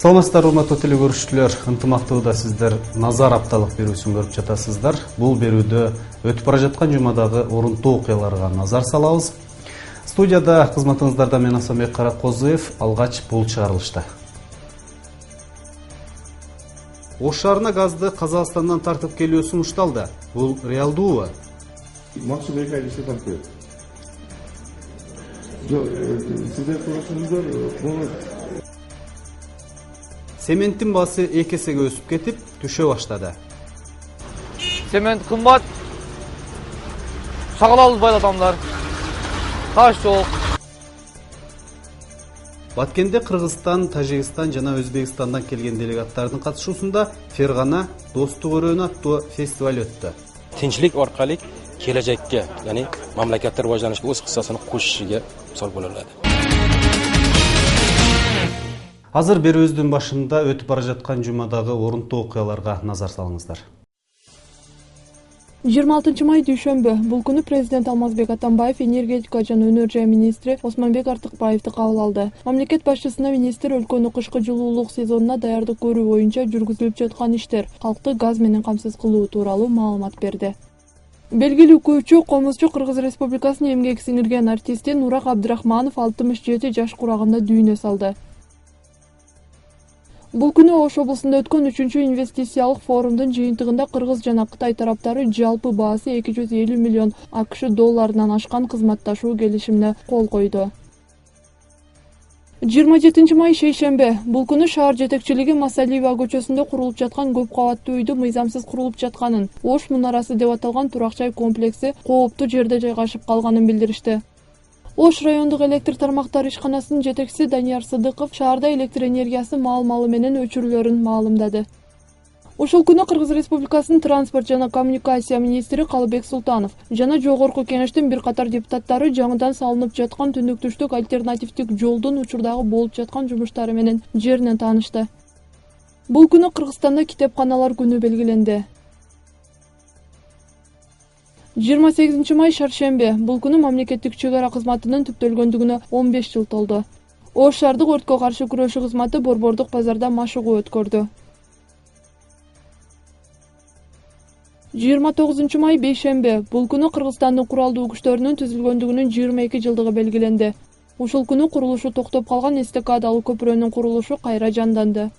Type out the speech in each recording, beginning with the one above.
Саламатсыздар, урматтуу телекөрүүчүлөр, ынтымактууда сиздер Назар апталык берүүсүн көрүп жатасыздар. Бул берүүдө өтүп бара жаткан жумадагы орунтуу окуяларга назар салабыз. Студияда кызматыңыздарда мен Асанбек Каракозуев, алгач бул чыгарылышта. Ош шаарына газды Казакстандан тартып келүү сунушталды. Бул реалдуубу? Максим эки ай иштеп коет. Сиздер турасыңыздар, бул Sementin баасы 2 эсеге өсүп кетип, түшө баштады. Семент кымбат. Сагалабыз байладамдар. Таш жок. Баткенде Кыргызстан, Тажикстан жана Өзбекстандан келген делегаттардын катышуусунда Фергана достук өрөөнү аттуу фестиваль өттү. Tinchlik orqali kelajakka, ya'ni mamlakatlar rivojlanishiga o'z hissasini qo'shishiga misol bo'la oladi. Азыр берүүбүздүн башында өтүп бара жаткан жумадагы орунтуу окуяларга назар салыңыздар. 26 май дүйшөмбү. Бул күнү президент Алмазбек Атамбаев энергетика жана өнөр жай министри Осмонбек Артыкбаевди кабыл алды. Мамлекет башчысына министр өлкөнү кышкы жылуулук сезонуна даярдык көрүү боюнча жүргүзүлүп жаткан иштер, калкты газ менен камсыз кылуу тууралуу маалымат берди. Белгилүү күүчү, комузчу Кыргыз Республикасынын эмгек сиңирген артисти Нурак Абдрахманов 67 жаш курагында дүйнө салды. Бул күнү Ош облусунда өткөн 3-чү инвестициялык форумдун жыйынтыгында Кыргыз жана Кытай тараптары жалпы баасы 250 миллион АКШ долларынан ашкан кызматташуу келишимине кол койду. 27 май шейшембе. Бул күнү шаар жетекчилиги Масалиева көчөсүндө курулуп жаткан көп кабаттуу үйдү мыйзамсыз курулуп жатканын, Ош мунарасы деп аталган турак-жай комплекси кооптуу жерде жайгашып калганын билдиришти. Ош райондук электр тармактары ишканасынын жетекчиси Данияр Сыдыков шаарда электр энергиясы маал-малы менен өчүрүлөрүн маалымдады. Ушул күнү Кыргыз Республикасынын транспорт жана коммуникация министри Калыбек Султанов жана жогорку кеңештин бир катар депутаттары жаңыдан салынып жаткан түндүк-түштүк альтернативдик жолдун учурдагы болуп жаткан жумуштары менен жеринен таанышты. Бул күнү Кыргызстанда китепканалар күнү белгиленди. 28 май шаршембе. Бул күнү мамлекеттик чек ара кызматынын түптөлгөндүгүнө 15 жыл толду. Ош шаардык өрткө каршы күрөшүү кызматы Борбордук базарда машыгуу өткөрдү. 29 май бейшембе. Бул күнү Кыргызстандын куралдуу күчтөрүнүн түзүлгөндүгүнүн 22 жылдыгы белгиленди. Ушул күнү курулушу токтоп калган эстакадалуу көпүрөнүн курулушу кайра жанданды.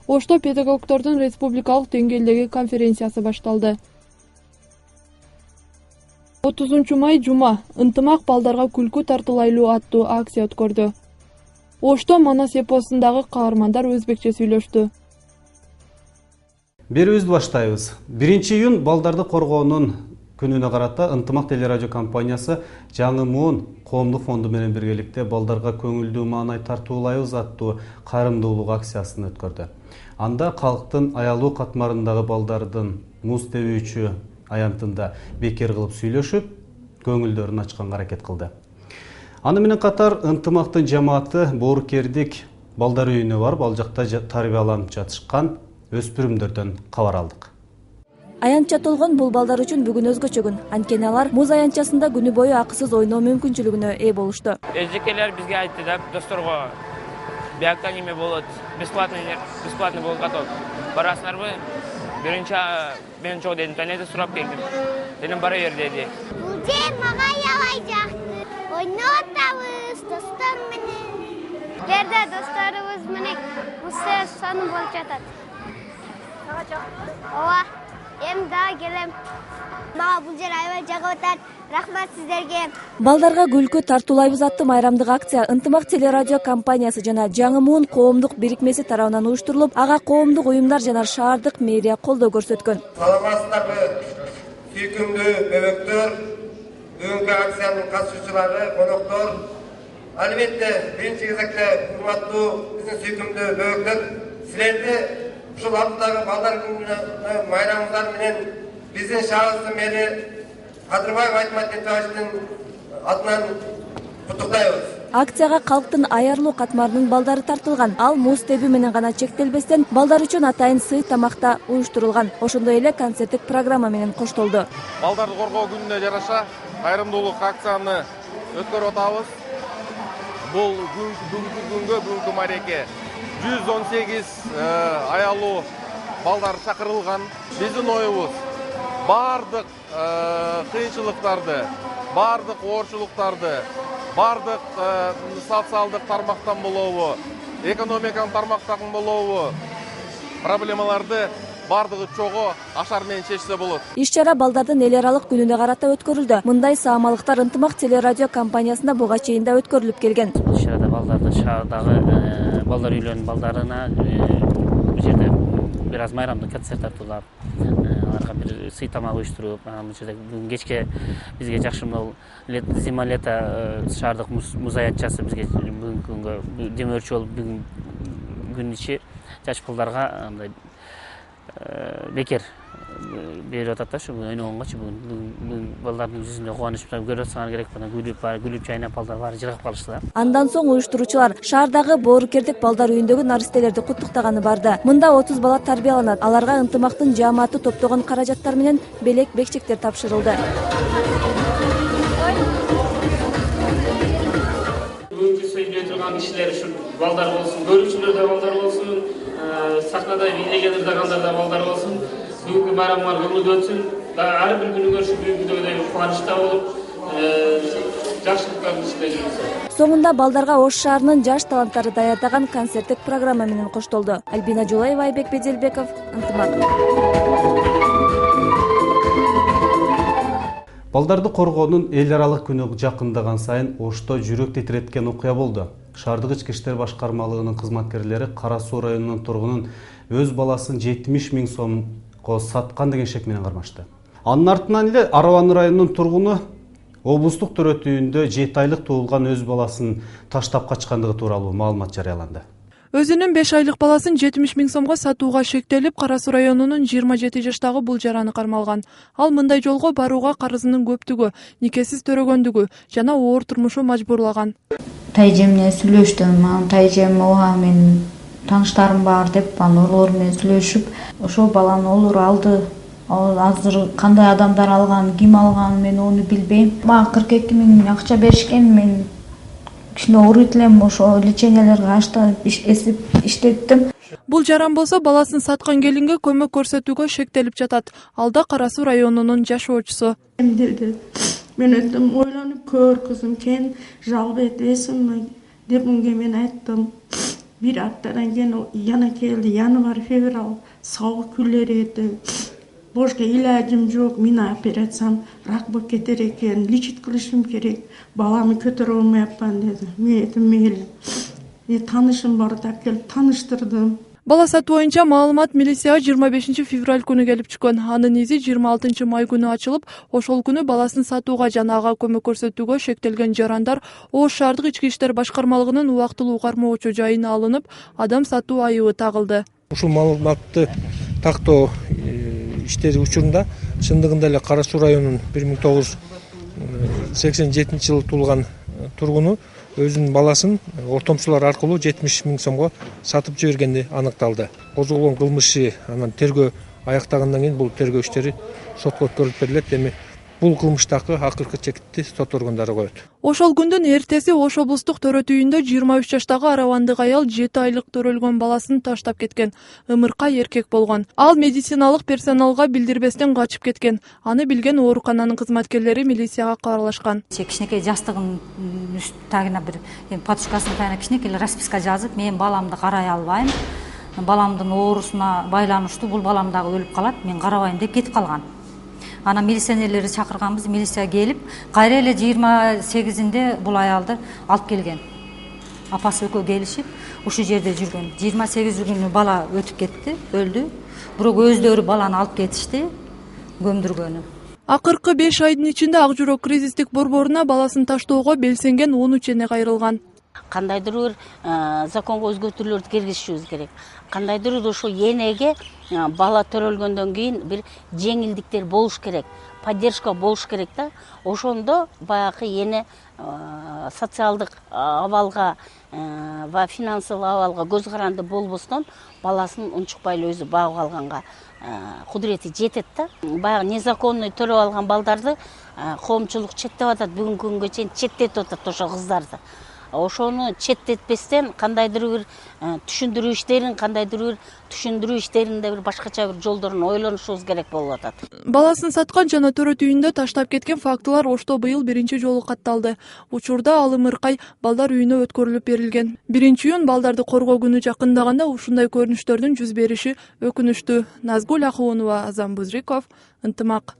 Ошто педагогдордун республикалык деңгээлдеги конференциясы башталды. 30 май жума. Ынтымак балдарга күлкү тартуулайлуу аттуу акция өткөрдү. Ошто Манас эпосундагы каармандар өзбекче сүйлөштү. Берүүбүздү баштайбыз. 1-июнь балдарды коргоонун күнүнө карата Ынтымак телерадио компаниясы Жаңы Муун коомдук фонду менен биргеликте балдарга көңүлдүү маанай тартуулайбыз аттуу кайрымдуулук акциясын өткөрдү. Анда калктын аялуу катмарындагы балдардын муз тебүүчү аянтында бекер кылып сүйлөшүп, көңүлдөрүн ачканга аракет кылды. Аны менен катар Ынтымактын жамааты Боорукердик балдар үйүнө барып, ал жакта тарбияланып жатышкан өспүрүмдөрдөн кабар алдык. Аянтча толгон бул балдар үчүн бүгүн өзгөчө күн. Анткени алар муз аянтчасында күнү бою акысыз ойноо мүмкүнчүлүгүнө ээ болушту. Эжекелер бизге айтты да, досторго биякта неме болот, бесплатно болот каток. Барасыңарбы? Биринчи мен жок дедим, таңертең сурап келдим. Дедим бара бер деди. Бул жер мага аябай жакты. Ойнотабыз достор менен. Жерде досторубуз менен музда саны болуп жатат. Сага жакпы? Ооба. Эми дагы келем. Мага бул жер аябай жагып атат. Рахмат сиздерге. Балдарга күлкү тартуулайбыз аттуу майрамдык акция Ынтымак телерадио компаниясы жана Жаңы Муун коомдук бирикмеси тарабынан уюштурулуп, ага коомдук уюмдар жана шаардык мэрия колдоо көрсөткөн. Саламатсыздарбы, сүйкүмдүү бөбөктөр, бүгүнкү акциянын катышуучулары, коноктор. Албетте, биринчи кезекте урматтуу биздин сүйкүмдүү бөбөктөр, силерди ушул алдыдагы балдар күнүнө майрамыңыздар менен биздин шаарыбыздын мэри Кадырбаев Айтмат Тетебашевдин атынан куттуктайбыз. Акцияга калктын аярлуу катмарынын балдары тартылган. Ал муз тебүү менен гана чектелбестен, балдар үчүн атайын сый тамакта уюштурулган. Ошондой эле концерттик программа менен коштолду. Балдарды коргоо күнүнө жараша кайрымдуулук акцияны өткөрүп атабыз. Бул бүгүнкү күнгө, бүгүнкү мареке 118 аялуу балдар чакырылган. Биздин оюбуз бардык кыйынчылыктарды, бардык оорчулуктарды, бардык социалдык тармактан болобу, экономиканын тармактан болобу проблемаларды бардыгы чогуу ашар менен чечсе болот. Иш-чара балдардын эл аралык күнүнө карата өткөрүлдү. Мындай саамалыктар Ынтымак телерадио компаниясында буга чейин да өткөрүлүп келген. Бул иш-чарада балдарды шаардагы балдар үйлөрүнүн балдарына бул жерде бир аз майрамдык концерт тартуулап, аларга бир сый тамак уюштуруп, бул жерде бүгүн кечке бизге жакшы мына зима лето шаардык муз аянтчасы бизге бүгүнкү күнгө демөөрчү болуп бүгүн күн ичи жаш балдарга мындай бекер берип атат да, ушу ойногонгочу бүгүн балдардын жүзүндө кубаныч көрүп атсаңар керек, күлүп жайнап балдар баары жыргап калышты да. Андан соң уюштуруучулар шаардагы боорукердик балдар үйүндөгү наристелерди куттуктаганы барды. Мында 30 бала тарбияланат. Аларга Ынтымактын жааматы топтогон каражаттар менен белек бекчектер тапшырылды. Бүгүнкү сөйлөй турган кишилер ушу балдар болсун, көрүүчүлөр да балдар болсун, сахнада бийлеген ырдагандар да балдар болсун. Бүгүнкү байрамыңар көңүлдүү өтсүн. Ар бир күнүңөр ушу бүгүнкүдөгүдөй кубанычта болуп, жакшылыкка иште жүрсүн. Соңунда балдарга Ош шаарынын жаш таланттары даярдаган концерттик программа менен коштолду. Альбина Жулаева, Айбек Беделбеков, Ынтымак. Балдарды коргоонун эл аралык күнү жакындаган сайын Ошто жүрөк титиреткен окуя болду. Шаардык ички иштер башкармалыгынын кызматкерлери Кара Суу районунун тургунун өз баласын 70 000 сомго саткан деген шек менен кармашты. Анын артынан эле Арабан районунун тургуну облустук төрөтүүндө 7 айлык туулган өз баласын таштап качкандыгы тууралуу маалымат жарыяланды. Өзүнүн 5 айлык баласын 70 000 сомго сатууга шектелип, Кара Суу районунун 27 жаштагы бул жараны кармалган. Ал мындай жолго барууга карызынын көптүгү, никесиз төрөгөндүгү жана оор турмушу мажбурлаган. Тайжем менен сүйлөштүм. Тайжем ооба мен тааныштарым бар деп, орлор менен сүйлөшүп, ошол баланы олор алды. Ал азыр кандай адамдар алган, ким алган, мен ону билбейм. Мага 42 000 акча беришкен, мен кичине ооруйт элем, ошо лечениялерге ашта эсип иштеттим. Бул жаран болсо баласын саткан келинге көмөк көрсөтүүгө шектелип жатат. Алда Кара Суу районунун жашоочусу. Мен өттүм, ойлонуп көр кызым, сен жалбы этесиңби деп унга мен айттым. Bir haftadan keyin yana keldi, yanvar, fevral, sovuq kunlar edi. Boshqa ilojim yo'q, meni operatsiyam rak bo'lib ketar ekan, lichit qilishim kerak. Balamni ko'tara olmayapman dedi. Men aytdim, mayli. Tanishim bor deb kelib tanishtirdim. Бала сатуу боюнча маалымат милицияга 25 февраль күнү келип чыккан. Анын изи 26 май күнү ачылып, ошол күнү баласын сатууга жана ага көмөк көрсөтүүгө шектелген жарандар Ош шаардык ички иштер башкармалыгынын убактылуу кармоочу жайына алынып, адам сатуу айыбы тагылды. Ушул маалыматты тактоо иштери учурунда чындыгында эле Кара Суу районунун 1987 жылы туулган тургуну өзүнүн баласын ортомчулар аркылуу 70 000 сомго сатып жибергени аныкталды. Козголгон кылмышы анан тергөө аяктагандан кийин бул тергөө иштери сотко өткөрүлүп берилет. Эми бул кылмыштагы акыркы чекитти сот органдары коет. Ошол күндүн эртеси Ош облустук төрөтүүндө 23 жаштагы арабандык аял 7 айлык төрөлгөн баласын таштап кеткен. Ымырка эркек болгон. Ал медициналык персоналга билдирбестен качып кеткен. Аны билген оорукананын кызматкерлери милицияга кабарлашкан. Кичинекей жастыгынын үст тагына бир подушкасынын тагына кичинекей расписка жазып, мен баламды карай албайм. Баламдын оорусуна байланыштуу бул балам дагы өлүп калат, мен карабайм деп кетип калган. Ана милиционерлерди чакырганбыз, милиция келип, кайра эле 28-inde бул аялды алып келген. Апасы экөө келишип, ушул жерде жүргөн. 28 күнү бала өтүп кетти, өлдү. Бирок өздөрү баланы алып кетишти, көмдүргөнү. Акыркы 5 айдын ичинде Ак жүрөк кризистик борборуна баласын таштоого белсенген 13 эне кайрылган. Кандайдыр бир законго өзгөртүүлөрдү киргизишибиз керек. Кандайдыр ошо энеге бала төрөлгөндөн кийин бир жеңилдиктер болуш керек, поддержка болуш керек да. Ошондо баягы эне социалдык абалга ва финансылык абалга көз каранды болбостон баласын унчукпай эле өзү багып алганга кудурети жетет да. Баягы незаконный төрөп алган балдарды коомчулук четтеп атат, бүгүнкү күнгө чейин четтетип атат ошо кыздарды. ошону четтетпестен кандайдыр бир түшүндүрүү иштеринде бир башкача бир жолдорун ойлонушубуз керек болуп атат. Баласын саткан жана төрөт үйүндө таштап кеткен фактылар Ошто быйыл биринчи жолу катталды. Учурда алым ыркай балдар үйүнө өткөрүлүп берилген. 1-июнь балдарды коргоо күнү жакындаганда ушундай көрүнүштөрдүн жүз бериши өкүнүчтүү. Назгүл Ахуонова, Азам Бузриков, Ынтымак.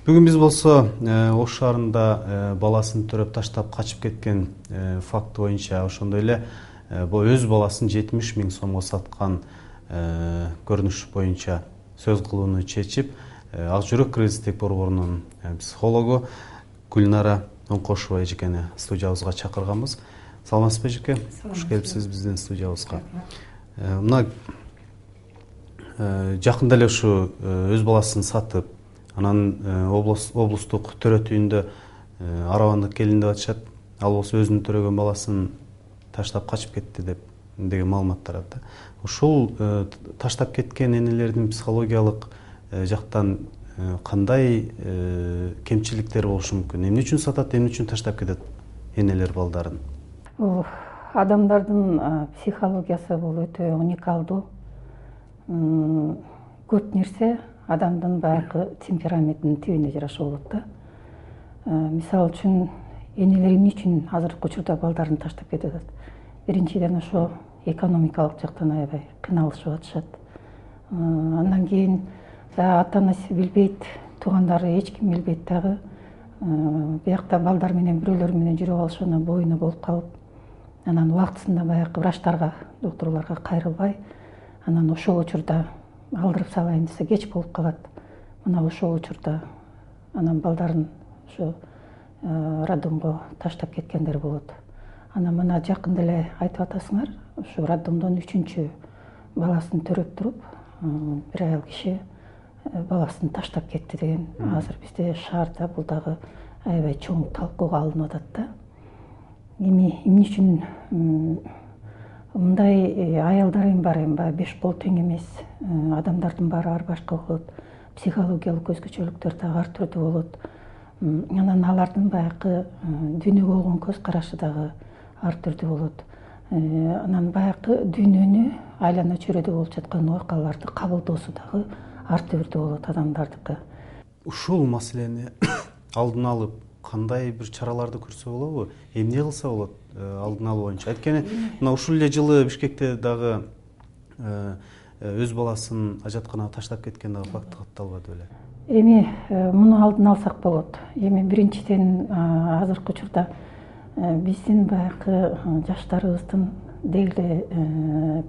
Бүгүн биз болсо Ош шаарында баласын төрөп таштап качып кеткен факты боюнча ошондой эле өз баласын 70 000 сомго саткан көрүнүш боюнча сөз кылууну чечип, Ак жүрөк кризистик борборунун психологу Гүлнара Оңкошова эжекени студиябызга чакырганбыз. Саламатсызбы эжеке? Куш келипсиз биздин студиябызга. Мына жакында эле ушу өз баласын сатып, анан облустук төрөт үйүндө арабандык келин деп атышат. Ал болсо өзүнүн төрөгөн баласын таштап качып кетти деген маалымат тарады. Ушул таштап кеткен энелердин психологиялык жактан кандай кемчиликтери болушу мүмкүн? Эмне үчүн сатат, эмне үчүн таштап кетет энелер балдарын? Адамдардын психологиясы бул өтө уникалдуу. Көп нерсе адамдын баягы темпераментинин тибине жараша болот да. Мисалы үчүн энелер эмне үчүн азыркы учурда балдарын таштап кетип атат? Биринчиден ошо экономикалык жактан аябай кыйналышып атышат. Андан кийин ата-анасы билбейт, туугандары эч ким билбейт дагы. Биякта балдар менен бирөөлөр менен жүрүп алышы анан боюна болуп калып, анан убактысында баягы врачтарга, докторлорго кайрылбай, анан ошол учурда алдырып салайын десе кеч болуп калат. Мына ошол учурда анан балдарын ошо роддомго таштап кеткендер болот. Анан мына жакында эле айтып атасыңар, ошо роддомдон 3-чү баласын төрөп туруп, бир айыл киши баласын таштап кетти деген. Азыр бизде шаарда бул дагы аябай чоң талкууга алынып атат да. Эмне үчүн мындай аялдар бар, баягы 5 кол тең эмес. Адамдардын баары ар башка болот. Психологиялык өзгөчөлүктөр дагы ар түрдүү болот. Анан алардын баягы дүйнөгө болгон көз карашы дагы ар түрдүү болот. Анан баягы дүйнөнү айлана чөйрөдө болуп жаткан окуяларды кабылдоосу дагы ар түрдүү болот адамдардыкы. Ушул маселени алдын алып кандай бир чараларды көрсө болобу? Эмне кылса болот алдын алуу боюнча? Анткени мына ушул эле жылы Бишкекте дагы өз баласын ажатканага таштап кеткен дагы факты катталбады беле? Эми муну алдын алсак болот. Эми биринчиден азыркы учурда биздин баягы жаштарыбыздын деги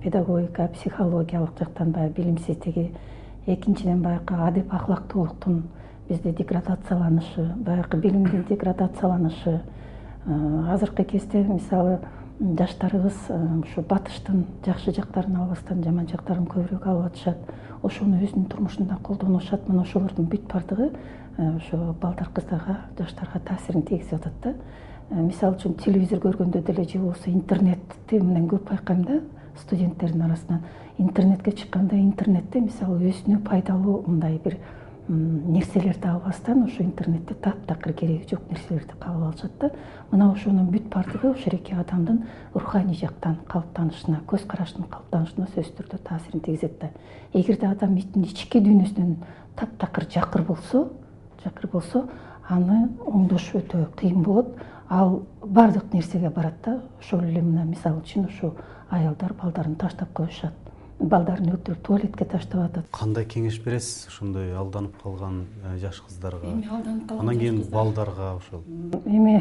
педагогика, психологиялык жактан баягы билимсиздиги, экинчиден баягы адеп ахлактуулуктун бизде деградацияланышы, баягы билимдин деградацияланышы. Азыркы кезде мисалы жаштарыбыз ушу батыштын жакшы жактарын албастан жаман жактарын көбүрөөк алып атышат. Ошону өзүнүн турмушунда колдонушат. Мына ошолордун бүт бардыгы ошо балдар, кыздарга, жаштарга таасирин тийгизип атат да. Мисалы үчүн телевизор көргөндө деле же болбосо интернетти менен көп байкайм да студенттердин арасынан. Интернетке чыкканда интернетте мисалы өзүнө пайдалуу мындай бир нерселерди албастан ошо интернетте таптакыр кереги жок нерселерди кабыл алышат да. Мына ошонун бүт бардыгы ошол эки адамдын руханий жактан калыптанышына, көз карашынын калыптанышына сөзсүз түрдө таасирин тийгизет да. Эгерде адам ички дүйнөсүнөн таптакыр жакыр болсо, аны оңдош өтө кыйын болот. Ал бардык нерсеге барат да. Ошол эле мына мисалы үчүн ошо аялдар балдарын таштап коюшат. Балдарын өлтүрүп туалетке таштап атат. Кандай кеңеш бересиз ошондой алданып калган жаш кыздарга? Анан кийин балдарга ошол. Эми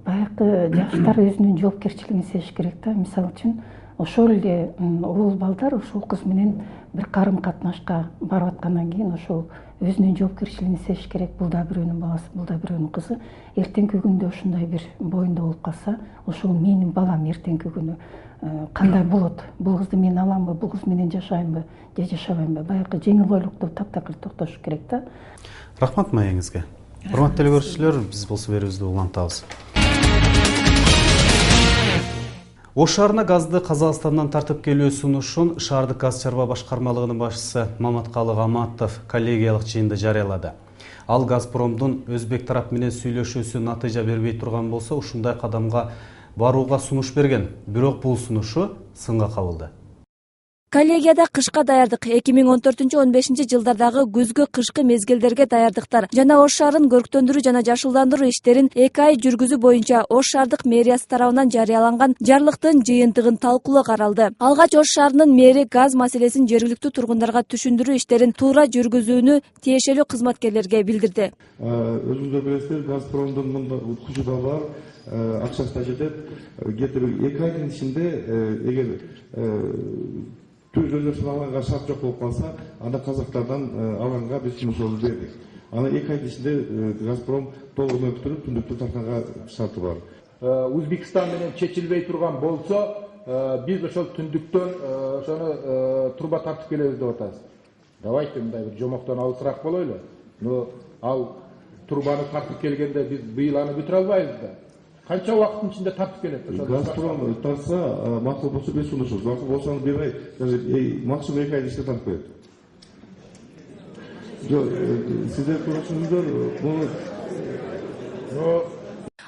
баягы жаштар өзүнүн жоопкерчилигин сезиш керек да. Мисалы үчүн ошол эле уул балдар ошол кыз менен бир карым катнашка барып аткандан кийин ошол өзүнүн жоопкерчилигин сезиш керек. Бул да бирөөнүн баласы, бул да бирөөнүн кызы. Эртеңки күндө ушундай бир боюнда болуп калса, ошол менин балам эртеңки күнү кандай болот? Бул кызды мен аламбы, бул кыз менен жашайынбы, же жашабайынбы? Баягы жеңил ойлукту таптакыр токтош керек да. Рахмат маегиңизге. Урматтуу телекөрүүчүлөр, биз болсо берүүбүздү улантабыз. Ош шаарына газды Казакстандан тартып келүү сунушун шаардык газ чарба башкармалыгынын башчысы Маматкалы Аматов коллегиялык жыйында жарыялады. Ал Газпромдун Өзбек тарап менен сүйлөшүүсү натыйжа бербей турган болсо, ушундай кадамга барууга сунуш берген. Бирок бул сунушу сынга кабылды. Коллегияда кышка даярдык 2014-15 жылдардагы күзгү кышкы мезгилдерге даярдыктар жана Ош шаарын көрктөндүрүү жана жашылдандыруу иштерин 2 ай жүргүзүү боюнча Ош шаардык мэриясы тарабынан жарыяланган жарлыктын жыйынтыгын талкуулоо каралды. Алгач Ош шаарынын мэри газ маселесин жергиликтүү тургундарга түшүндүрүү иштерин туура жүргүзүүнү тиешелүү кызматкерлерге билдирди. Өзүңүздөр билесиздер, Газпромдун мында укчу бар, акчасы да жетет. Где-то 2 айдын ичинде эгер Түзөлөсүн алганга шарт жок болуп калса, анда казактардан алганга биз сунушубузду бердик. Аны 2 айдын ичинде Газпром толугу өктүрүп, түндүктү тартканга шарты бар. Өзбекстан менен чечилбей турган болсо, биз ошол түндүктөн ошону труба тартып келебиз деп атабыз. Давайте мындай бир жомоктон алысыраак болойлу. Но ал трубаны тартып келгенде биз быйыл аны бүтүрө албайбыз да. Канча убакыттын ичинде тартып келет? Газпром тартса, макул болсо биз сунушубуз. Макул болсо бир ай, максимум 2 айдын ичинде тартып келет. Жок, сиздер көрүшүңүздөр, бул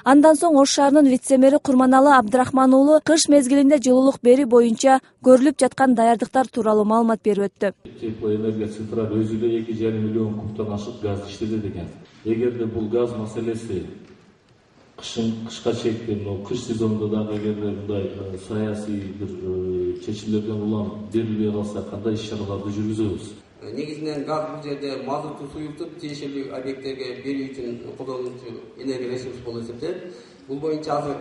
Андан соң Ош шаарынын вице-мэри Курманалы Абдрахман уулу кыш мезгилинде жылуулук берүү боюнча көрүлүп жаткан даярдыктар тууралуу маалымат берип өттү. Теплоэнергия централь өзү эле 2,5 миллион кубтан ашык газ иштеди экен. Эгерде бул газ маселеси кышка чейин, кыш сезонунда дагы эгерде мындай саясий бир чечимдерден улам берилбей калса, кандай иш-чараларды жүргүзөбүз? Негизинен газ бул жерде мазутту суюктуп тиешелүү объекттерге берүү үчүн колдонуучу энергия ресурс болуп эсептелет. Бул боюнча азыр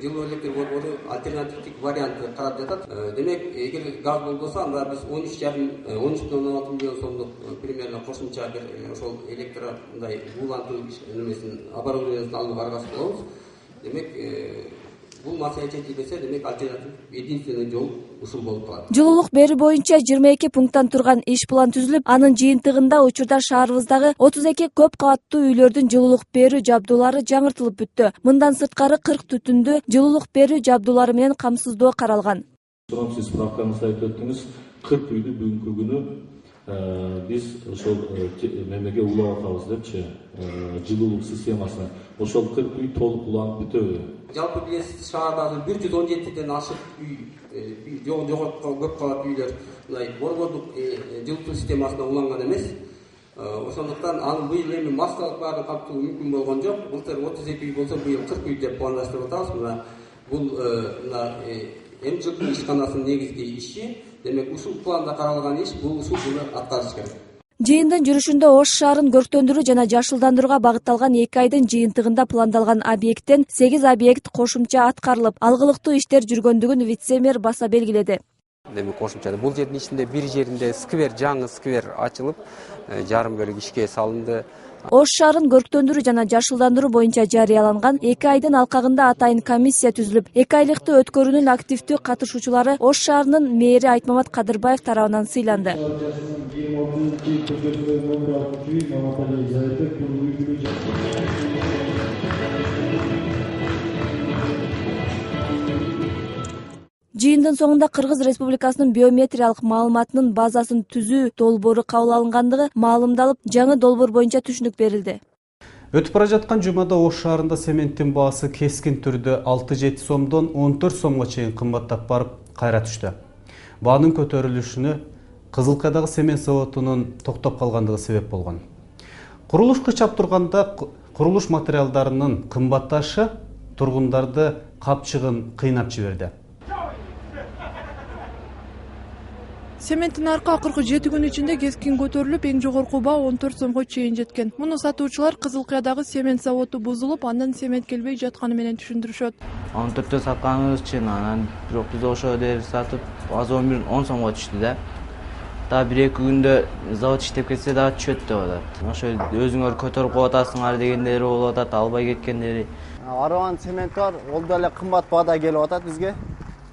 жылуу электр борбору альтернативдик вариантты карап жатат. Демек, эгер газ болбосо, анда биз 13,16 миллион сомдук примерно кошумча бир ошол электр мындай булантуу немесин оборудованиясын алууга аргасыз болобуз. Демек, бул маселе чечилбесе, демек альтернатив единственный жол ушул болуп калат. Жылуулук берүү боюнча 22 пункттан турган иш план түзүлүп, анын жыйынтыгында учурда шаарыбыздагы 32 көп кабаттуу үйлөрдүн жылуулук берүү жабдуулары жаңыртылып бүттү. Мындан сырткары 40 түтүндү жылуулук берүү жабдуулары менен камсыздоо каралган. Сиз справкаңызда айтып өттүңүз, 40 үйдү бүгүнкү күнү биз ошол мемеге улап атабыз депчи, жылуулук системасына. Ошол 40 үй толук уланып бүтөбү? Жалпы билесиз, шаардагы 117ден ашык үй, жогорку көп кабаттуу үйлөр мындай борбордук жылытуу системасына уланган эмес. Ошондуктан аны быйыл эми массалык баарын камтуу мүмкүн болгон жок. Былтыр 32 үй болсо, быйыл 40 үй деп пландаштырып атабыз. Мына бул МЖК ишканасынын негизги иши. Демек, ушул планда каралган иш, бул ушул жылы аткарылыш керек. Жыйындын жүрүшүндө Ош шаарын көрктөндүрүү жана жашылдандырууга багытталган 2 айдын жыйынтыгында пландалган объекттен 8 объект кошумча аткарылып, алгылыктуу иштер жүргөндүгүн вице-мэр баса белгиледи. Демек, кошумча бул жердин ичинде бир жеринде сквер, жаңы сквер ачылып, жарым бөлүк ишке салынды. Ош шаарын көрктөндүрүү жана жашылдандыруу боюнча жарыяланган 2 айдын алкагында атайын комиссия түзүлүп, 2 айлыкты өткөрүүнүн активдүү катышуучулары Ош шаарынын мэри Айтмамат Кадырбаев тарабынан сыйланды. Жыйындын соңунда Кыргыз Республикасынын биометриялык маалыматынын базасын түзүү долбоору кабыл алынгандыгы маалымдалып, жаңы долбоор боюнча түшүнүк берилди. Өтүп бара жаткан жумада Ош шаарында цементтин баасы кескин түрдө 6-7 сомдон 14 сомго чейин кымбаттап барып кайра түштү. Баанын көтөрүлүшүнө Кызылкайдагы цемент заводунун токтоп калгандыгы себеп болгон. Курулуш кычап турганда курулуш материалдарынын кымбатташы тургундарды капчыгын кыйнап жиберди. Цементтин аркы акыркы 7 күн ичинде кескин көтөрүлүп, эң жогорку баа 14 сомго чейин жеткен. Муну сатуучулар Кызылкайдагы цемент заводу бузулуп, андан цемент келбей жатканы менен түшүндүрүшөт. 14-тө сатканыбыз үчүн, анан бирок биз ошо дер сатып, аз 10 сомго түштү да. Да 1-2 күндө завод иштеп кетсе да түшөт деп атат. Ошо өзүңөр көтөрүп коюп атасыңар дегендери болуп атат, албай кеткендери. Арабанын цементи бар, ол деле кымбат баада келип атат бизге.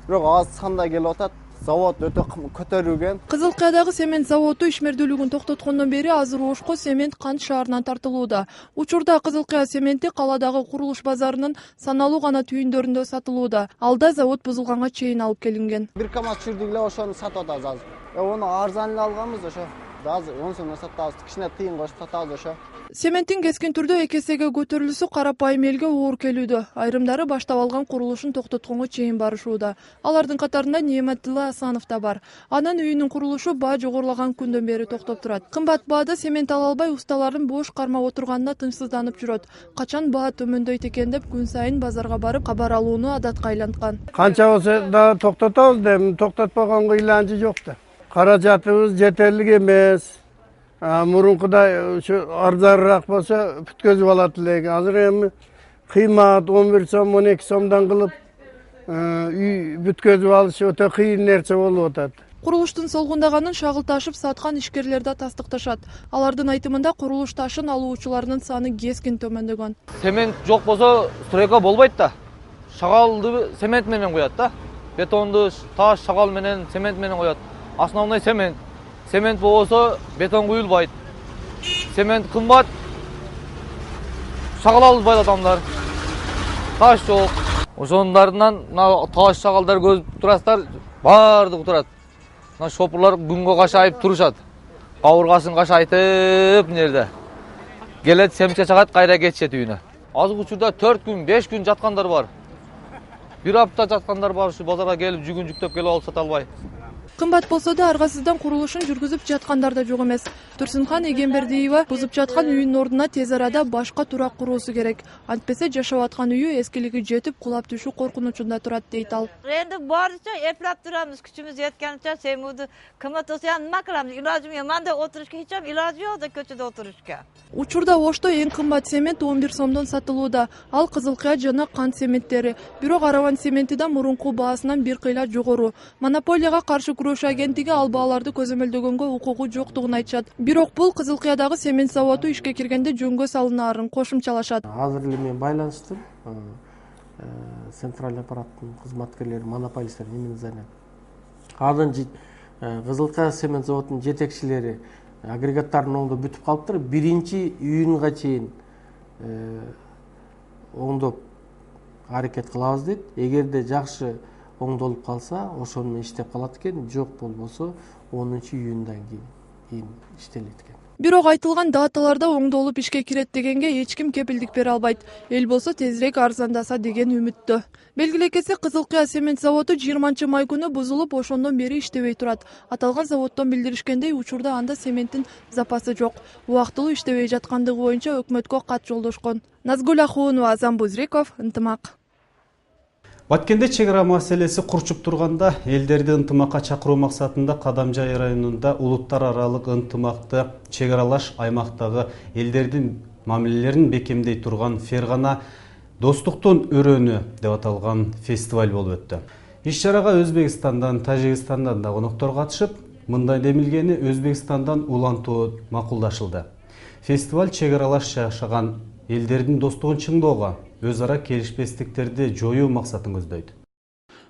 Бирок аз санда келип атат. Завод өтө көтөрүлгөн. Кызылкайдагы цемент заводу ишмердүүлүгүн токтоткондон бери азыр Ошко цемент Кант шаарынан тартылууда. Учурда Кызылкая цементи каладагы курулуш базарынын саналуу гана түйүндөрүндө сатылууда. Алда завод бузулганга чейин алып келинген. Бир КАМАЗ чүрдүк эле ошону сатып атабыз азыр. Ону арзан эле алганбыз ошо. азыр 10 сомдон сатабыз, кичине тыйын кошуп сатабыз ошо. Сементтин кескин түрдө 2 эсеге көтөрүлүшү карапайым элге оор келүүдө. Айрымдары баштап алган курулушун токтотконго чейин барышууда. Алардын катарында Неметилла Асанов да бар. Анын үйүнүн курулушу баа жогорулаган күндөн бери токтоп турат. Кымбат баада семент ала албай усталардын бош кармап отурганына тынчсызданып жүрөт. Качан баа төмөндөйт экен деп күн сайын базарга барып кабар алууну адатка айланткан. Канча болсо да токтотобуз деп, токтотпогонго иланчы жок да. Каражатыбыз жетерлик эмес. Мурункудай ушу арзаныраак болсо бүткөзүп алат элек. Азыр эми кыймат 11 сом, 12 сомдон кылып үй бүткөзүп алыш өтө кыйын нерсе болуп атат. Курулуштун солгундагынын шагылташып саткан ишкерлер да тастыкташат. Алардын айтымында курулуш ташын алуучулардын саны кескин төмөндөгөн. Семент жок болсо стройка болбойт да. Шагалды семент менен коёт да. Бетонду таш шагал менен семент менен коёт. Основной семент. Семент болсо бетон куюлбайт. Семент кымбат. Шагал албайт адамдар. Таш жок. Ошондордон таш шагалдар көзүп турасыздар, баардыгы турат. Шопурлар күнгө кашайып турушат. Кабыргасын кашайтып нерде. Келет семче чагат, кайра кетишет үйүнө. Азыр учурда 4 күн, 5 күн жаткандар бар. Бир апта жаткандар бар, ушу базарга келип жүгүн жүктөп келип алып сата албай. Кымбат болсо да аргасыздан курулушун жүргүзүп жаткандар да жок эмес. Турсунхан Эгембердиева бузуп жаткан үйүнүн ордуна тез арада башка турак куруусу керек. Антпесе жашап аткан үйү эскилиги жетип кулап түшүү коркунучунда турат дейт ал. Энди баарыча эплеп турамыз, күчүбүз жеткенче семуду кымбат болсо нема кыламыз? Илажым жок, мында отурушка эч илажы жок да көчөдө отурушка. Учурда Ошто эң кымбат семент 11 сомдон сатылууда. Ал Кызылкыя жана Кант сементтери. Бирок Араван сементи да мурунку баасынан бир кыйла жогору. Монополияга каршы күрөшүү агенттиги ал бааларды көзөмөлдөгөнгө укугу жоктугун айтышат. Бирок бул Кызылкыядагы семент заводу ишке киргенде жөнгө салынаарын кошумчалашат. Азыр эле мен байланыштым. Центральный аппараттын кызматкерлери, монополисттер немени занят. Анын Кызылкыя семент заводунун жетекчилери агрегаттарын оңдоп бүтүп калыптыр. Биринчи июнга чейин оңдоп аракет кылабыз дейт. Эгерде жакшы оңдолуп калса, ошону иштеп калат экен. Жок болбосо 10 июндан кийин иштелет экен. Бирок айтылган даталарда оңдолуп ишке кирет дегенге эч ким кепилдик бере албайт. Эл болсо тезирээк арзандаса деген үмүттө. Белгилекеси Кызылкыя семент заводу 20 май күнү бузулуп, ошондон бери иштебей турат. Аталган заводдон билдиришкендей, учурда анда сементтин запасы жок. Убактылуу иштебей жаткандыгы боюнча өкмөткө кат жолдошкон. Назгүл Ахунова, Азам Бузриков, Ынтымак. Баткенде чек ара маселеси курчуп турганда элдерди ынтымакка чакыруу максатында Кадамжай районунда улуттар аралык ынтымакты чек аралаш аймактагы элдердин мамилелерин бекемдей турган Фергана достуктун өрөөнү деп аталган фестиваль болуп өттү. Иш-чарага Өзбекстандан, Тажикстандан да коноктор катышып, мындай демилгени Өзбекстандан улантуу макулдашылды. Фестиваль чек аралаш жашаган элдердин достугун чыңдоого, өз ара келишпестиктерди жоюу максатын көздөйт.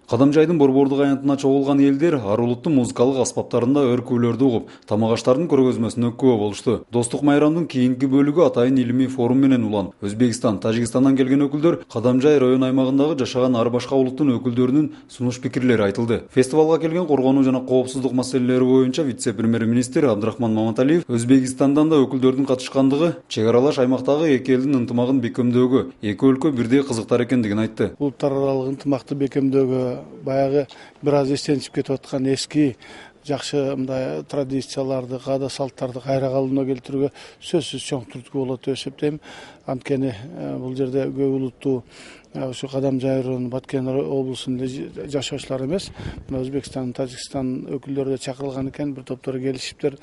Кадамжайдын борбордук аянтына чогулган элдер ар улуттун музыкалык аспаптарында өркүүлөрдү угуп, тамак-аштардын көргөзмөсүнө күбө болушту. Достук майрамдын кийинки бөлүгү атайын илимий форум менен улан. Өзбекстан, Тажикстандан келген өкүлдөр Кадамжай район аймагындагы жашаган ар башка улуттун өкүлдөрүнүн сунуш пикирлери айтылды. Фестивалга келген коргонуу жана коопсуздук маселелери боюнча вице-премьер-министр Абдрахман Маматалиев Өзбекстандан да өкүлдөрдүн катышкандыгы чек аралаш аймактагы эки элдин ынтымагын бекемдөөгө, эки өлкө бирдей кызыктар экендигин айтты. Улуттар аралык ынтымакты бекемдөөгө баягы бир аз эстенип кетип аткан эски жакшы мындай традицияларды, каада салттарды кайра калыбына келтирүүгө сөзсүз чоң түрткү болот деп эсептейм. Анткени бул жерде көп улуттуу ушу Кадамжай району, Баткен облусунда жашоочулар эмес, Өзбекстан, Тажикстан өкүлдөрү да чакырылган экен, бир топтор келишиптер.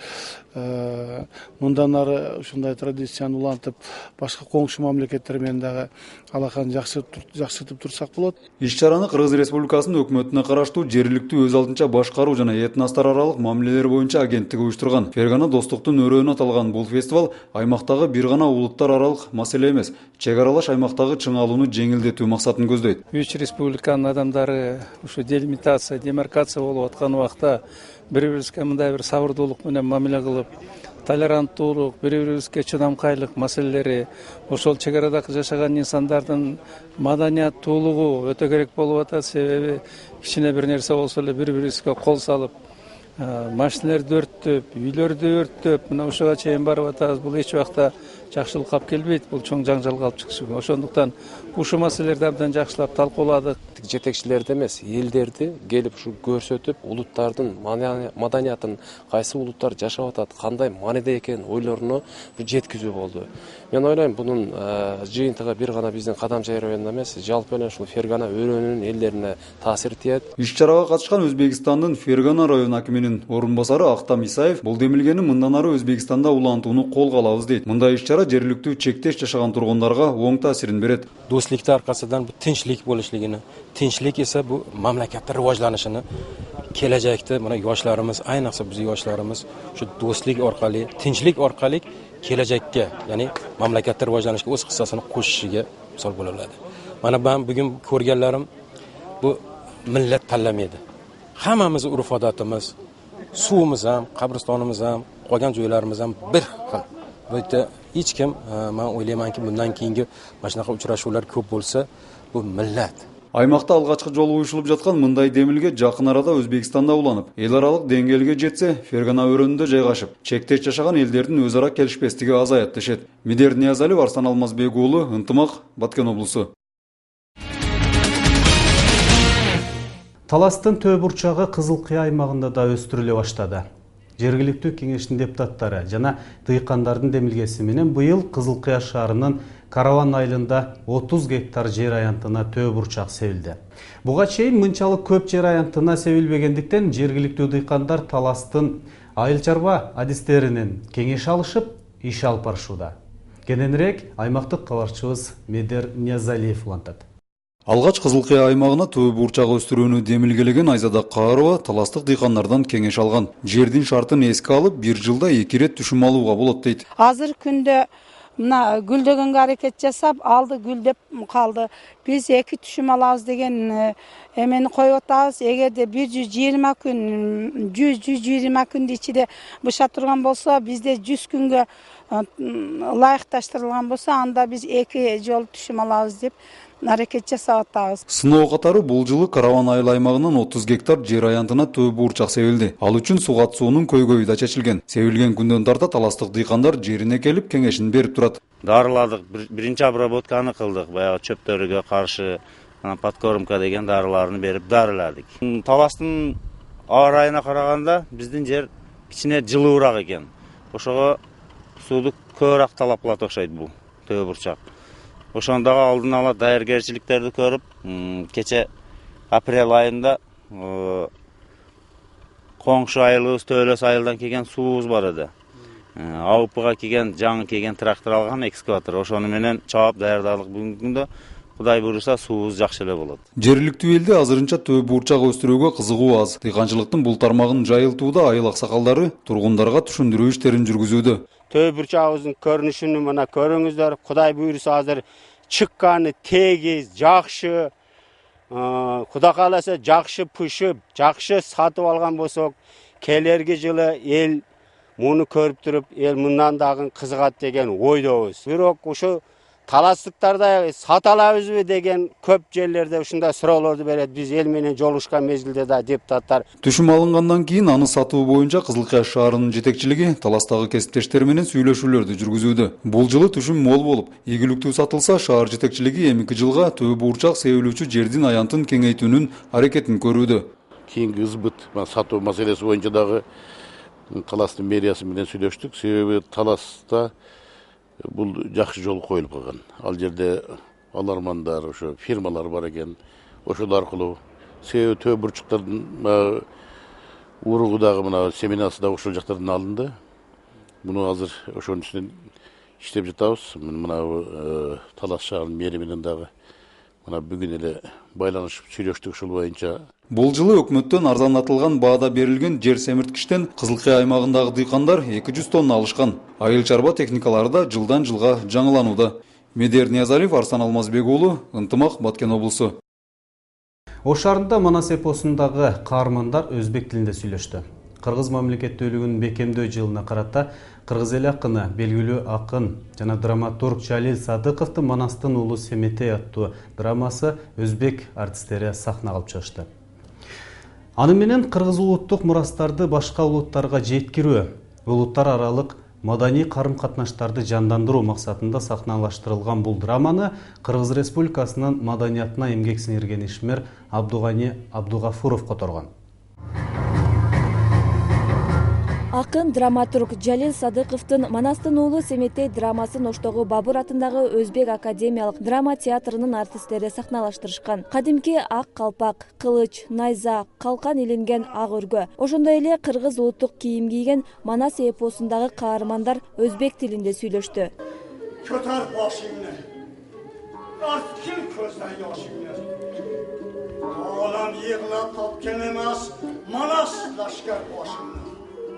Мындан ары ушундай традицияны улантып, башка коңшу мамлекеттер менен дагы алаканы жакшыртып турсак болот. Иш-чараны Кыргыз Республикасынын өкмөтүнө караштуу жергиликтүү өз алдынча башкаруу жана этностор аралык мамилелер боюнча агенттиги уюштурган. Фергана достуктун өрөөнү аталган бул фестиваль аймактагы бир гана улуттар аралык маселе эмес, чек аралаш аймактагы чыңалууну жеңилдетүү максатын көздөйт. Үч республиканын адамдары ушу делимитация, демаркация болуп аткан убакта бири-бирибизге мындай бир сабырдуулук менен мамиле кылып, толеранттуулук, бири-бирибизге чыдамкайлык маселелери, ошол чек арадагы жашаган инсандардын маданияттуулугу өтө керек болуп атат. Себеби кичине бир нерсе болсо эле бири-бирибизге кол салып, машиналарды өрттөп, үйлөрдү өрттөп, мына ошого чейин барып атабыз. Бул эч убакта жакшылыкка алып келбейт. Бул чоң жаңжалга алып чыгышы. Ошондуктан ушул маселелерди абдан жакшылап талкууладык. Жетекчилерди эмес, элдерди келип ушу көрсөтүп, улуттардын маданиятын, кайсы улуттар жашап атат, кандай мааниде экенин ойлоруну жеткизүү болду. Мен ойлойм, бунун жыйынтыгы бир гана биздин Кадамжай районуна эмес, жалпы эле ушул Фергана өрөөнүнүн элдерине таасир тиет. Иш-чарага катышкан Өзбекстандын Фергана район акиминин орун басары Актам Исаев бул демилгени мындан ары Өзбекстанда улантууну колго алабыз дейт. Мындай иш-чара жергиликтүү чектеш жашаган тургундарга оң таасирин берет. Do'stlikda orqasidan bu tinchlik bo'lishligini, tinchlik esa bu mamlakatning rivojlanishini, kelajakda mana yoshlarimiz, ayniqsa biz yoshlarimiz shu do'stlik orqali, tinchlik orqali kelajakka, ya'ni mamlakatning rivojlanishiga o'z hissasini qo'shishiga misol bo'la oladi. Mana men bugun ko'rganlarim bu millat tanlamaydi. Hammamiz urf-odatimiz, suvimiz ham, qabristonimiz ham, qolgan joylarimiz ham bir xil. Bu yerda hech kim, men o'ylaymanki, bundan keyingi mana shunaqa uchrashuvlar ko'p bo'lsa, bu millat. Аймакта алгачкы жолу уюшулуп жаткан мындай демилге жакын арада Өзбекстанда уланып, эл аралык деңгээлге жетсе, Фергана өрөөнүндө жайгашып, чектеш жашаган элдердин өз ара келишпестиги азаят дешет. Медер Ниязалиев, Арсан Алмазбек уулу, Ынтымак, Баткен облусу. Таластын төө бурчагы Кызыл Кыя аймагында да өстүрүлө баштады. Жергиликтүү кеңештин депутаттары жана дыйкандардын демилгеси менен быйыл Кызыл Кыя шаарынын Караван айылында 30 гектар жер аянтына төө бурчак себилди. Буга чейин мынчалык көп жер аянтына себилбегендиктен жергиликтүү дыйкандар таластын айыл чарба адистеринен кеңеш алышып, иш алып барышууда. Кененирээк аймактык кабарчыбыз Медер Ниязалиев улантат. Алгач Кызыл Кыя аймагына төө бурчак өстүрүүнү демилгелеген Айзада Каарова таластык дыйкандардан кеңеш алган. Жердин шартын эске алып, 1 жылда 2 рет түшүм алууга болот дейт. Азыр күндө мына гүлдөгөнгө аракет жасап, алды гүлдеп калды. Биз 2 түшүм алабыз деген эмени коюп атабыз. Эгерде 120 күн, 100-120 күндүн ичинде бышат турган болсо, бизде 100 күнгө ылайыкташтырылган болсо, анда биз 2 жолу түшүм алабыз деп аракет жасап атабыз. Сыноо катары бул жылы Караван айыл аймагынан 30 гектар жер аянтына төө бурчак себилди. Ал үчүн сугат суунун көйгөйү да чечилген. Себилген күндөн тарта таластык дыйкандар жерине келип кеңешин берип турат. Дарыладык, биринчи обработканы кылдык. Баягы чөптөргө каршы подкормка деген дарыларын берип дарыладык. Таластын ар айына караганда биздин жер кичине жылуураак экен. Ошого сууду көбүрөөк талап кылат окшойт бул төө бурчак. Ошондагы алдын ала даяргерчиликтерди көрүп, кече апрель айында коңшу айылыбыз Төөлөс айылдан келген суубуз бар эди. АУПга келген, жаңы келген трактор алган экскаватор. Ошону менен чаап даярдадык. Бүгүнкү күндө Кудай буйруса суубуз жакшы эле болот. Жергиликтүү элде азырынча төө бурчак өстүрүүгө кызыгуу аз. Дыйканчылыктын бул тармагын жайылтууда айыл аксакалдары тургундарга түшүндүрүү иштерин жүргүзүүдө. Төө бурчагыбыздын көрүнүшүн мына көрүңүздөр. Кудай буйруса азыр чыкканы тегиз, жакшы, Кудай кааласа жакшы пышып, жакшы сатып алган болсок, келерги жылы эл муну көрүп туруп, эл мындан дагы кызыгат деген ойдобуз. Бирок ушу таластыктарда сата алабызбы деген көп жерлерде ушундай суроолорду берет. Биз эл менен жолугушкан мезгилде да депутаттар. Түшүм алынгандан кийин аны сатуу боюнча Кызыл Кыя шаарынын жетекчилиги таластагы кесиптештер менен сүйлөшүүлөрдү жүргүзүүдө. Бул жылы түшүм мол болуп, ийгиликтүү сатылса, шаар жетекчилиги эмки жылга төө бурчак себилүүчү жердин аянтын кеңейтүүнүн аракетин көрүүдө. Кийинки ызбыт сатуу маселеси боюнча дагы таластын мэриясы менен сүйлөштүк. Себеби таласта бул жакшы жол коюлуп калган. Ал жерде алармандар, ошо фирмалар бар экен. Ошол аркылуу себеби төө бурчуктардын уругу дагы мына семенасы да ошол жактардан алынды. Муну азыр ошонун үстүнөн иштеп жатабыз. Мына Талас шаарынын мэри менен дагы мына бүгүн эле байланышып сүйлөштүк ушул боюнча. Бул жылы өкмөттөн арзандатылган баада берилген жер семирткичтен Кызыл Кыя аймагындагы дыйкандар 200 тонна алышкан. Айыл чарба техникалары да жылдан жылга жаңыланууда. Медер Ниязалиев, Арсан Алмазбек уулу, Ынтымак, Баткен облусу. Ош шаарында Манас эпосундагы каармандар өзбек тилинде сүйлөштү. Кыргыз мамлекеттүүлүгүнүн бекемдөө жылына карата кыргыз эл акыны, белгилүү акын жана драматург Жалил Садыковдун Манастын уулу Семетей аттуу драмасы өзбек артисттери сахнага алып чыгышты. Аны менен кыргыз улуттук мурастарды башка улуттарга жеткирүү, улуттар аралык маданий карым-катнаштарды жандандыруу максатында сахналаштырылган бул драманы Кыргыз Республикасынын маданиятына эмгек сиңирген ишмер Абдугани Абдугафуров которгон. Акын драматург Жалил Садыковдун Манастын уулу Семетей драмасын Оштогу Бабыр атындагы Өзбек академиялык драма театрынын артисттери сахналаштырышкан. Кадимки ак калпак, кылыч, найза, калкан иленген ак өргө, ошондой эле кыргыз улуттук кийим кийген Манас эпосундагы каармандар өзбек тилинде сүйлөштү. Köter başını, artkil közden yaşını. Olam yığıla tapken emas, Manas laşkar başını.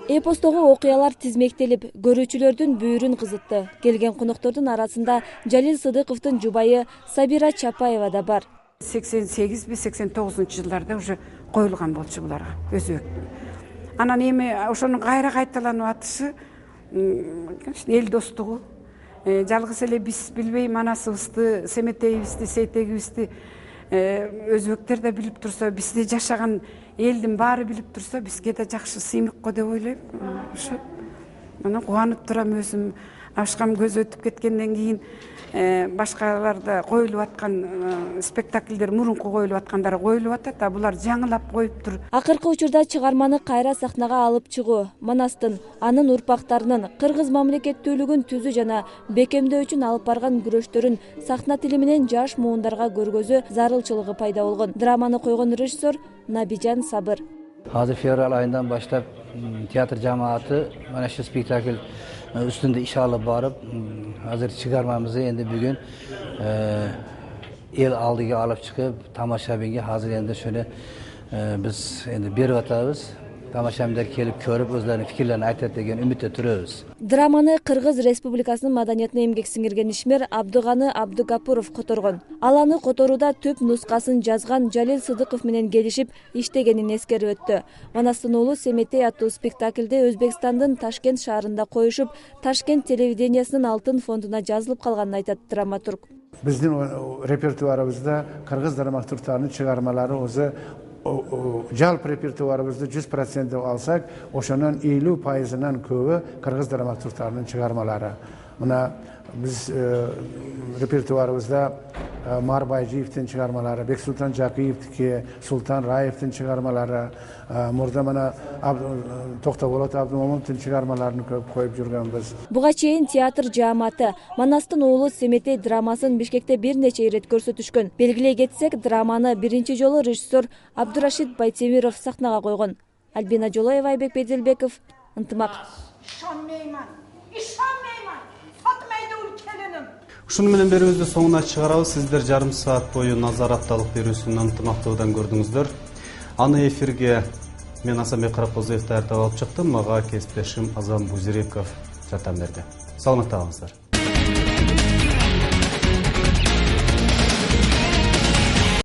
Эпостогу окуялар тизмектелип, көрүүчүлөрдүн бүйүрүн кызытты. Келген коноктордун арасында Жалил Садыковдун жубайы Сабира Чапаева да бар. 88-89 жылдарда уже коюлган болчу буларга өзбек. Анан эми ошонун кайра кайталанып атышы эл достугу. Жалгыз эле биз билбей Манасыбызды, Семетейибизди, Сейтегибизди өзбектер да билип турса, бизде жашаган элдин баары билип турса, бизге да жакшы сыймык го деп ойлойм. Ошо. Мына кубанып турам өзүм. Ашкам көз өтүп кеткенден кийин башкаларда коюлуп аткан спектакльдер, мурунку коюлуп аткандары коюлуп атат, а булар жаңылап коюптур. Акыркы учурда чыгарманы кайра сахнага алып чыгуу, Манастын, анын урпактарынын кыргыз мамлекеттүүлүгүн түзүү жана бекемдөө үчүн алып барган күрөштөрүн сахна тили менен жаш муундарга көргөзүү зарылчылыгы пайда болгон. Драманы койгон режиссер Набижан Сабыр. Hazır fevral ayından başlap tiyatro cemaati mana şu spektakl üstünde iş alıp barıp hazır çıkarmamızı endi bugün el aldıga alıp çıkıp tamaşabinge hazır endi şöyle biz endi berip atabız. Tamaşamlar kelip körüp özlerinin fikirlerini aytat деген үмүттө турабыз. Драманы Кыргыз Республикасынын маданиятына эмгек сиңирген ишмер Абдуганы Абдугапуров которгон. Ал аны которууда төп нускасын жазган Жалил Садыков менен келишип иштегенин эскерип өттү. Манастын уулу Семетей аттуу спектакльде Өзбекстандын Ташкент шаарында коюшуп, Ташкент телевидениясынын алтын фондуна жазылып калганын айтат драматург. Биздин репертуарыбызда кыргыз драматургтарынын чыгармалары өзү жалпы репертуарыбызды 100% алсак, ошонун 50%-ынан көбү кыргыз драматургтарынын чыгармалары. Мына биз репертуарыбызда Марбайжиевдин чыгармалары, Бексултан Жакиевдики, Султан Раевдин чыгармалары, мурда мына Токтогулот Абдумомуновдун чыгармаларын көп коюп жүргөнбүз. Буга чейин театр жааматы Манастын уулу Семетей драмасын Бишкекте бир нече ирет көрсөтүшкөн. Белгилей кетсек, драманы биринчи жолу режиссер Абдурашид Байтемиров сахнага койгон. Альбина Жолоева, Айбек Бедилбеков, Ынтымак. Ушуну менен берүүбүздү соңуна чыгарабыз. Сиздер жарым саат бою назар апталык берүүсүнүн ынтымактуулугунан көрдүңүздөр. Аны эфирге мен Асанбек Каракозуев даярдап алып чыктым. Мага кесиптешим Азам Бузиреков жардам берди. Саламатта калыңыздар.